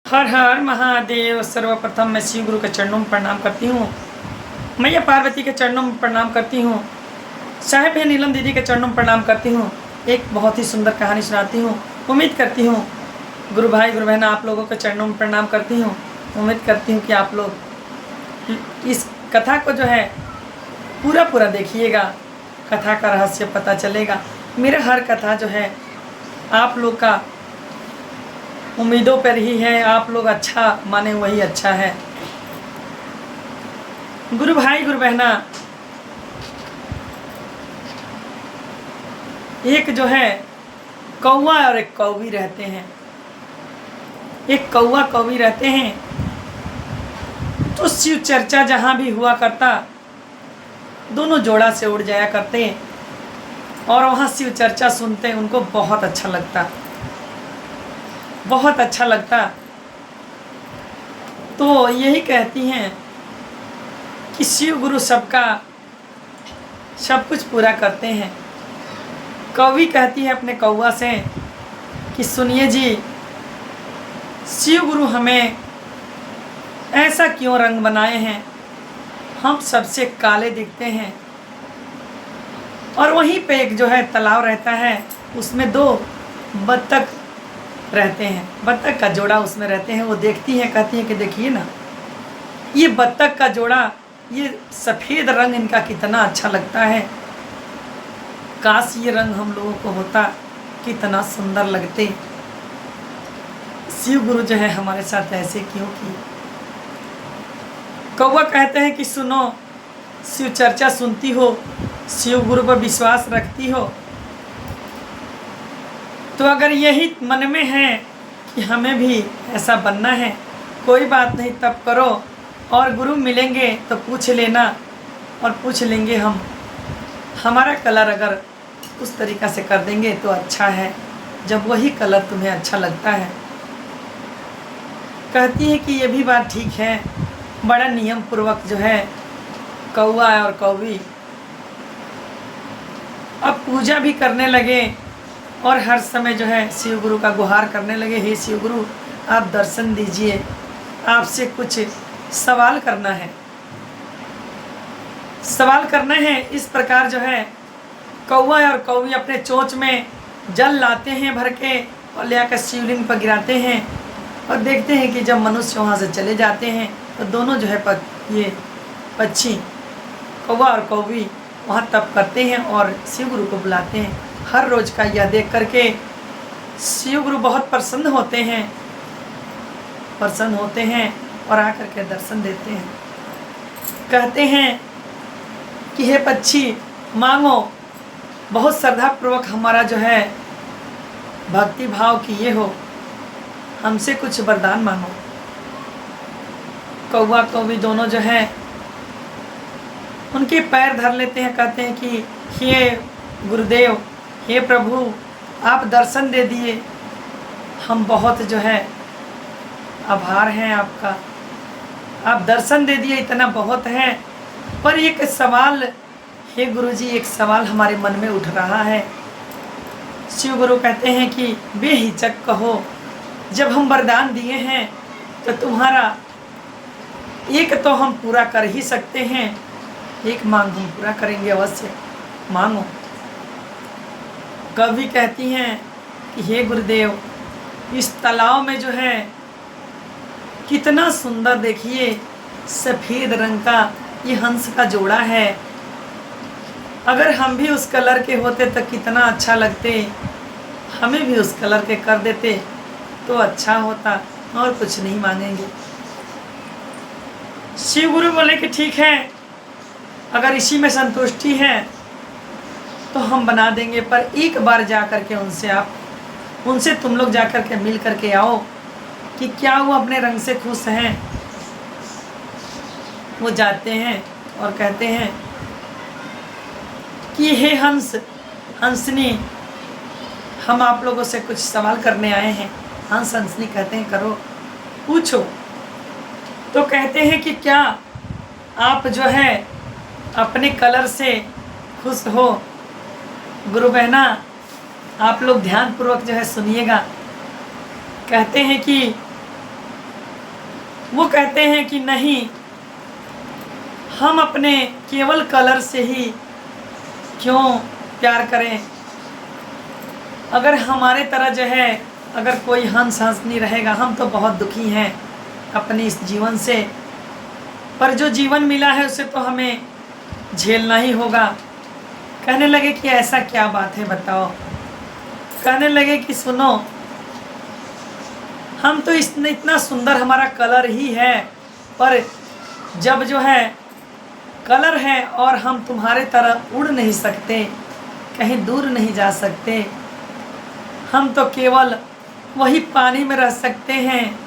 हर हर महादेव। सर्वप्रथम मैं शिव गुरु के चरणों में प्रणाम करती हूँ। मैया पार्वती के चरणों में प्रणाम करती हूँ। साहेब नीलम दीदी के चरणों में प्रणाम करती हूँ। एक बहुत ही सुंदर कहानी सुनाती हूँ। उम्मीद करती हूँ गुरु भाई गुरु बहन आप लोगों के चरणों में प्रणाम करती हूँ। उम्मीद करती हूँ कि आप लोग इस कथा को जो है पूरा देखिएगा। कथा का रहस्य पता चलेगा। मेरा हर कथा जो है आप लोग का उम्मीदों पर ही है। आप लोग अच्छा माने वही अच्छा है। गुरु भाई गुरु बहना, एक जो है कौवा और एक कौवी रहते हैं। एक कौवा कौवी रहते हैं तो शिव चर्चा जहाँ भी हुआ करता दोनों जोड़ा से उड़ जाया करते और वहाँ शिव चर्चा सुनते उनको बहुत अच्छा लगता, बहुत अच्छा लगता। तो यही कहती हैं कि शिव गुरु सबका सब कुछ पूरा करते हैं। कौवी कहती है अपने कौवा से कि सुनिए जी, शिव गुरु हमें ऐसा क्यों रंग बनाए हैं, हम सबसे काले दिखते हैं। और वहीं पे एक जो है तालाब रहता है, उसमें दो बत्तख रहते हैं। बत्तख का जोड़ा उसमें रहते हैं। वो देखती हैं, कहती हैं कि देखिए ना, ये बत्तख का जोड़ा, ये सफ़ेद रंग इनका कितना अच्छा लगता है। काश ये रंग हम लोगों को होता, कितना सुंदर लगते। शिव गुरु जो है हमारे साथ ऐसे क्यों किए। कौवा कहते हैं कि सुनो, शिव चर्चा सुनती हो, शिव गुरु पर विश्वास रखती हो, तो अगर यही मन में है कि हमें भी ऐसा बनना है, कोई बात नहीं, तब करो। और गुरु मिलेंगे तो पूछ लेना और पूछ लेंगे हम। हमारा कलर अगर उस तरीक़ा से कर देंगे तो अच्छा है, जब वही कलर तुम्हें अच्छा लगता है। कहती है कि ये भी बात ठीक है। बड़ा नियम पूर्वक जो है कौवा और कौवी अब पूजा भी करने लगे और हर समय जो है शिव गुरु का गुहार करने लगे। हे शिव गुरु, आप दर्शन दीजिए, आपसे कुछ सवाल करना है, सवाल करना है। इस प्रकार जो है कौवा और कौवी अपने चोंच में जल लाते हैं भर के और ले आकर शिवलिंग पर गिराते हैं और देखते हैं कि जब मनुष्य वहाँ से चले जाते हैं तो दोनों जो है ये पक्षी कौवा और कौवी वहाँ तप करते हैं और शिव गुरु को बुलाते हैं। हर रोज़ का यह देख करके शिव गुरु बहुत प्रसन्न होते हैं और आकर के दर्शन देते हैं। कहते हैं कि हे पक्षी, मांगो, बहुत श्रद्धापूर्वक हमारा जो है भक्ति भाव किए हो, हमसे कुछ वरदान मांगो। कौवा कौवी दोनों जो है उनके पैर धर लेते हैं। कहते हैं कि हे गुरुदेव, हे प्रभु, आप दर्शन दे दिए, हम बहुत जो है आभार हैं आपका, आप दर्शन दे दिए, इतना बहुत है। पर एक सवाल, हे गुरुजी, एक सवाल हमारे मन में उठ रहा है। शिव गुरु कहते हैं कि बेहिचक कहो, जब हम वरदान दिए हैं तो तुम्हारा एक तो हम पूरा कर ही सकते हैं, एक मांग हम पूरा करेंगे अवश्य, मांगो। कवि कहती हैं कि हे गुरुदेव, इस तालाब में जो है कितना सुंदर, देखिए सफ़ेद रंग का ये हंस का जोड़ा है। अगर हम भी उस कलर के होते तो कितना अच्छा लगते, हमें भी उस कलर के कर देते तो अच्छा होता, और कुछ नहीं मांगेंगे। शिव गुरु बोले कि ठीक है, अगर इसी में संतुष्टि है तो हम बना देंगे, पर एक बार जा कर के उनसे तुम लोग जा कर के मिल कर के आओ कि क्या वो अपने रंग से खुश हैं। वो जाते हैं और कहते हैं कि हे हंस हंसनी, हम आप लोगों से कुछ सवाल करने आए हैं। हंस हंसनी कहते हैं करो, पूछो। तो कहते हैं कि क्या आप जो है अपने कलर से खुश हो। गुरु बहना, आप लोग ध्यान पूर्वक जो है सुनिएगा। कहते हैं कि वो कहते हैं कि नहीं, हम अपने केवल कलर से ही क्यों प्यार करें। अगर हमारे तरह जो है अगर कोई हंस नहीं रहेगा, हम तो बहुत दुखी हैं अपने इस जीवन से, पर जो जीवन मिला है उसे तो हमें झेलना ही होगा। कहने लगे कि ऐसा क्या बात है बताओ। कहने लगे कि सुनो, हम तो इतना सुंदर हमारा कलर ही है, पर जब जो है कलर है और हम तुम्हारे तरह उड़ नहीं सकते, कहीं दूर नहीं जा सकते, हम तो केवल वही पानी में रह सकते हैं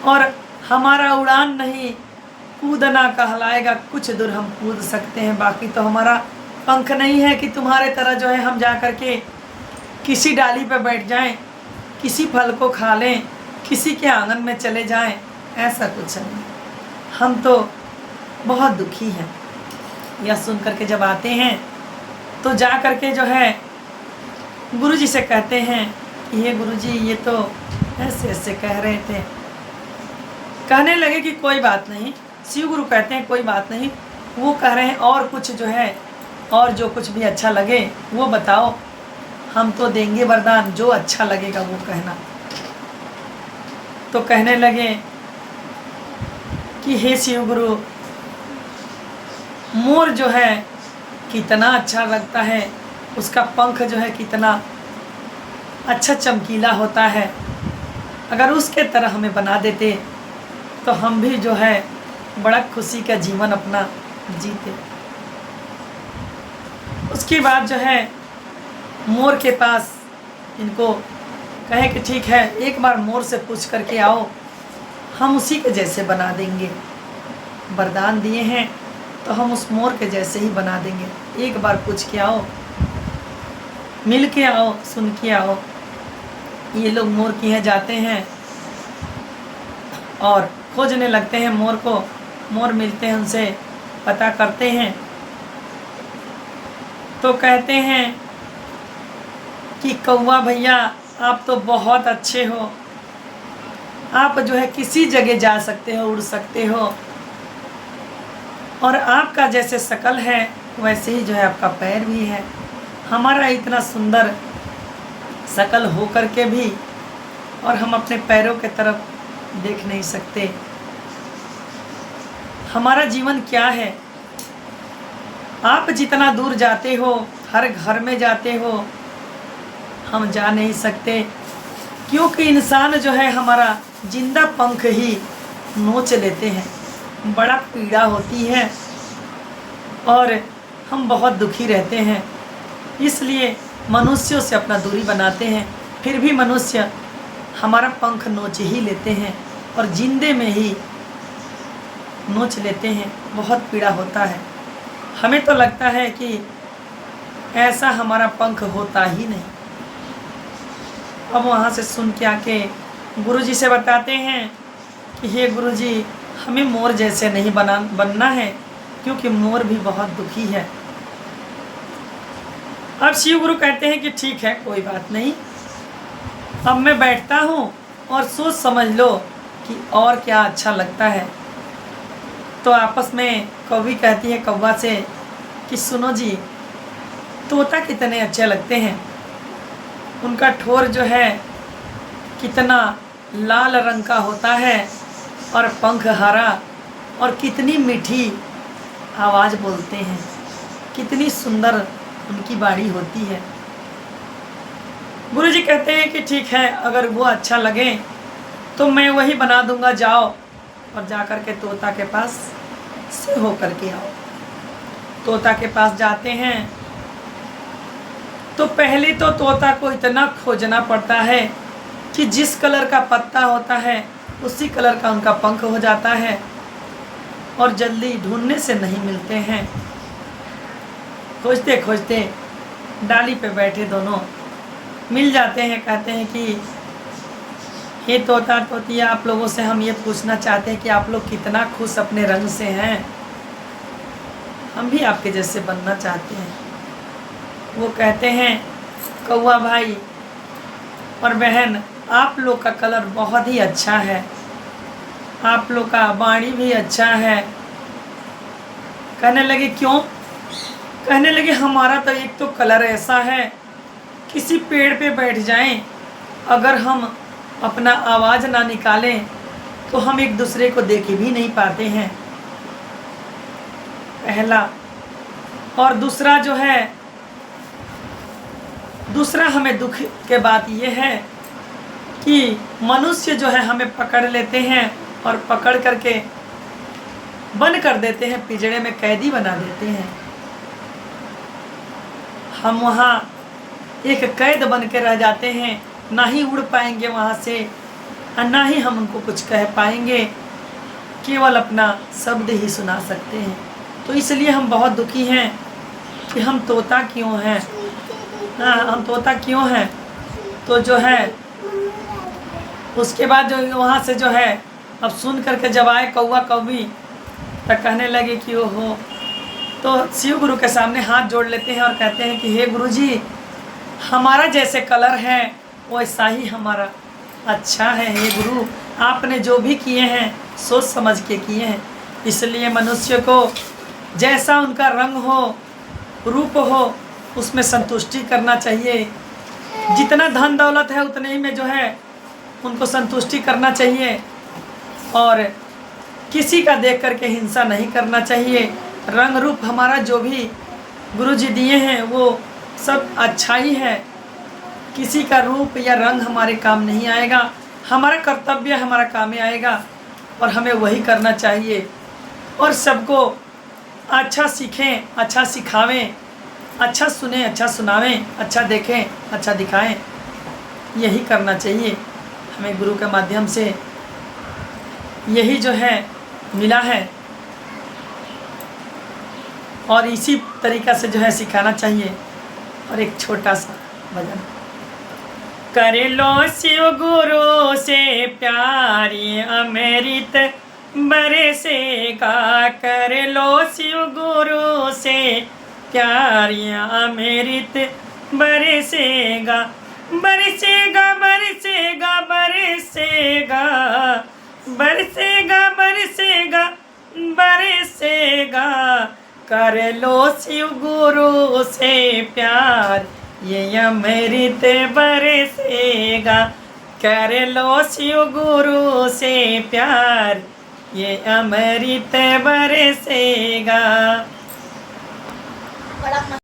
और हमारा उड़ान नहीं कूदना कहलाएगा। कुछ दूर हम कूद सकते हैं, बाकी तो हमारा पंख नहीं है कि तुम्हारे तरह जो है हम जा कर के किसी डाली पर बैठ जाएं, किसी फल को खा लें, किसी के आंगन में चले जाएं। ऐसा कुछ नहीं, हम तो बहुत दुखी हैं। यह सुन करके जब आते हैं तो जा करके जो है गुरुजी से कहते हैं कि ये गुरुजी, ये तो ऐसे ऐसे कह रहे थे। कहने लगे कि कोई बात नहीं। शिव गुरु कहते हैं कोई बात नहीं, वो कह रहे हैं और कुछ जो है और जो कुछ भी अच्छा लगे वो बताओ, हम तो देंगे वरदान, जो अच्छा लगेगा वो कहना। तो कहने लगे कि हे शिव गुरु, मोर जो है कितना अच्छा लगता है, उसका पंख जो है कितना अच्छा चमकीला होता है, अगर उसके तरह हमें बना देते तो हम भी जो है बड़ा खुशी का जीवन अपना जीते। उसके बाद जो है मोर के पास इनको कहे कि ठीक है, एक बार मोर से पूछ करके आओ, हम उसी के जैसे बना देंगे। वरदान दिए हैं तो हम उस मोर के जैसे ही बना देंगे। एक बार पूछ के आओ, मिल के आओ, सुन के आओ। ये लोग मोर के यहाँ जाते हैं और खोजने लगते हैं मोर को। मोर मिलते हैं, उनसे पता करते हैं तो कहते हैं कि कौवा भैया, आप तो बहुत अच्छे हो, आप जो है किसी जगह जा सकते हो, उड़ सकते हो, और आपका जैसे शकल है वैसे ही जो है आपका पैर भी है। हमारा इतना सुंदर शकल हो कर के भी और हम अपने पैरों के तरफ देख नहीं सकते। हमारा जीवन क्या है? आप जितना दूर जाते हो, हर घर में जाते हो, हम जा नहीं सकते, क्योंकि इंसान जो है हमारा जिंदा पंख ही नोच लेते हैं। बड़ा पीड़ा होती है और हम बहुत दुखी रहते हैं, इसलिए मनुष्यों से अपना दूरी बनाते हैं। फिर भी मनुष्य हमारा पंख नोच ही लेते हैं और जिंदे में ही नोच लेते हैं। बहुत पीड़ा होता है। हमें तो लगता है कि ऐसा हमारा पंख होता ही नहीं। अब वहाँ से सुन के आके गुरुजी से बताते हैं कि हे गुरुजी, हमें मोर जैसे नहीं बनना है, क्योंकि मोर भी बहुत दुखी है। अब शिव गुरु कहते हैं कि ठीक है, कोई बात नहीं, अब मैं बैठता हूँ और सोच समझ लो कि और क्या अच्छा लगता है। तो आपस में कौवी कहती है कौवा से कि सुनो जी, तोता कितने अच्छे लगते हैं, उनका ठोर जो है कितना लाल रंग का होता है और पंख हरा, और कितनी मीठी आवाज़ बोलते हैं, कितनी सुंदर उनकी बाड़ी होती है। गुरुजी कहते हैं कि ठीक है, अगर वो अच्छा लगे तो मैं वही बना दूंगा, जाओ और जा कर के तोता के पास से हो कर के आओ। तोता के पास जाते हैं तो पहले तो तोता को इतना खोजना पड़ता है कि जिस कलर का पत्ता होता है उसी कलर का उनका पंख हो जाता है, और जल्दी ढूंढने से नहीं मिलते हैं। खोजते खोजते डाली पे बैठे दोनों मिल जाते हैं। कहते हैं कि हे तोता तोतिया, आप लोगों से हम ये पूछना चाहते हैं कि आप लोग कितना खुश अपने रंग से हैं, हम भी आपके जैसे बनना चाहते हैं। वो कहते हैं कौवा भाई और बहन, आप लोग का कलर बहुत ही अच्छा है, आप लोग का वाणी भी अच्छा है। कहने लगे क्यों? कहने लगे हमारा तो एक तो कलर ऐसा है, किसी पेड़ पे बैठ जाएं, अगर हम अपना आवाज़ ना निकालें तो हम एक दूसरे को देख भी नहीं पाते हैं, पहला। और दूसरा जो है, दूसरा हमें दुख के बात यह है कि मनुष्य जो है हमें पकड़ लेते हैं और पकड़ करके बंद कर देते हैं, पिंजड़े में कैदी बना देते हैं। हम वहाँ एक कैद बन के रह जाते हैं, ना ही उड़ पाएंगे वहाँ से और ना ही हम उनको कुछ कह पाएंगे, केवल अपना शब्द ही सुना सकते हैं। तो इसलिए हम बहुत दुखी हैं कि हम तोता क्यों हैं। हाँ, हम तोता क्यों हैं। तो जो है उसके बाद जो वहाँ से जो है अब सुन करके जब आए कौवा कौवी, तो कहने लगे कि ओहो। तो शिव गुरु के सामने हाथ जोड़ लेते हैं और कहते हैं कि हे गुरु जी, हमारा जैसे कलर है वैसा ही हमारा अच्छा है। हे गुरु, आपने जो भी किए हैं सोच समझ के किए हैं, इसलिए मनुष्य को जैसा उनका रंग हो, रूप हो, उसमें संतुष्टि करना चाहिए। जितना धन दौलत है उतने ही में जो है उनको संतुष्टि करना चाहिए और किसी का देख करके हिंसा नहीं करना चाहिए। रंग रूप हमारा जो भी गुरु जी दिए हैं वो सब अच्छा ही है, किसी का रूप या रंग हमारे काम नहीं आएगा। हमारा कर्तव्य हमारा काम में आएगा और हमें वही करना चाहिए। और सबको अच्छा सीखें, अच्छा सिखावें, अच्छा सुने, अच्छा सुनावें, अच्छा देखें, अच्छा दिखाएं, यही करना चाहिए। हमें गुरु के माध्यम से यही जो है मिला है और इसी तरीक़ा से जो है सिखाना चाहिए। और एक छोटा सा भजन। कर लो शिव गुरु से प्यारी अमृत बरसेगा, कर लो शिव गुरु से प्यारी अमृत बरसेगा, बरसेगा बरसेगा बरसेगा, बरसेगा बरसेगा बरसेगा। कर लो शिव गुरु से प्यार, ये अमृत बरसेगा। कर लो शिव गुरु से प्यार, ये अमृत बरसेगा।